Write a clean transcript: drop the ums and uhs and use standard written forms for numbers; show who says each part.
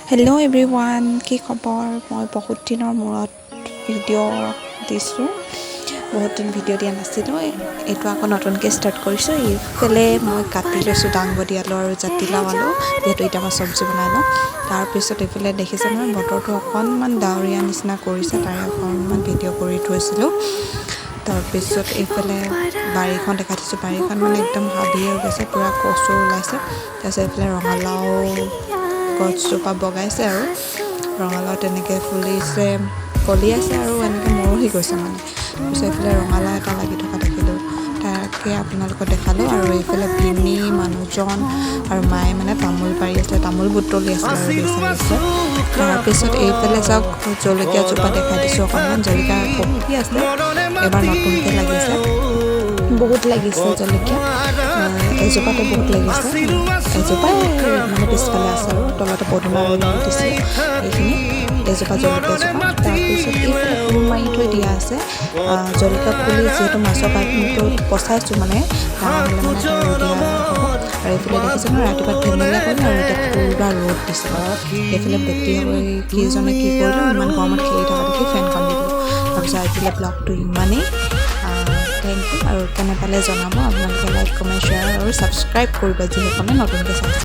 Speaker 1: Hello' everyone, কি খবৰ? মই বহুত দিনৰ মূৰত ভিডিঅ' দিছোঁ। বহুত দিন ভিডিঅ' দিয়া নাছিলোঁ। এইটো আকৌ নতুনকৈ ষ্টাৰ্ট কৰিছোঁ। এইফালে মই কাটি লৈছোঁ দাংবডি আলু আৰু জাতিলাও আলু, যিহেতু এতিয়া মই চব্জি বনাই লওঁ। তাৰপিছত এইফালে দেখিছে নহয়, বতৰটো অকণমান ডাৱৰীয়া নিচিনা কৰিছে, তাৰে অকণমান ভিডিঅ' কৰি থৈছিলোঁ। তাৰপিছত এইফালে বাৰীখন দেখাই দিছোঁ। বাৰীখন মানে একদম হাবিয়ে হৈ গৈছে, পূৰা কচু ওলাইছে। তাৰপিছত এইফালে ৰঙালাও গছজোপা বগাইছে আৰু ৰঙালাও তেনেকৈ ফুলিছে, কলি আছে আৰু এনেকৈ মৰহি গৈছে মানে। তাৰপিছত এইফালে ৰঙালাও এটা লাগি থকা দেখিলোঁ, তাকে আপোনালোকক দেখালোঁ। আৰু এইফালে ভিনী মানুহজন আৰু মায়ে মানে তামোল পাৰি আছিলে, তামোল বুটলি আছিলে আৰু বিচাৰি আছিলে। তাৰপিছত এইফালে যাওক, জলকীয়া জোপা দেখাই দিছোঁ। অকণমান জলকীয়া পকি আছে, এবাৰ নতুনকৈ লাগিছে, বহুত লাগিছে জলকীয়া। এজোপাতে বহুত লাগিছে, এজোপাই মানে পিছফালে আছে আৰু তলতে পদুনা দিছোঁ। এইখিনি এজোপা জলকীয়া জোপা। তাৰপিছত এইফালে কোৰ মাৰি থৈ দিয়া আছে জলকীয়া পুলি, যিহেতু মাছৰ কাৰ্টুনটো পচাইছোঁ মানে ডাঙৰ হ'লে মানে এটা ৰৈ দিয়া হ'ব। আৰু এইফালে দেখিছে নহয়, ৰাতিপুৱা ধেমেলীয়া কৰিলে আৰু এতিয়া পূৰা ৰ'দ দিছে। এইফালে বেটি কেইজনে কি কৰিলোঁ, ইমান গৰমত খেলি থকা দেখি ফেনখন দি দিলোঁ। তাৰপিছত আজিলৈ ব্লগটো ইমানেই। থেংক ইউ, আৰু কেনে পালে জনাব। আপোনালোকে লাইক, কমেণ্ট, শ্বেয়াৰ আৰু ছাবস্ক্ৰাইব কৰিব যিসকলে নতুনকৈ চাইছে।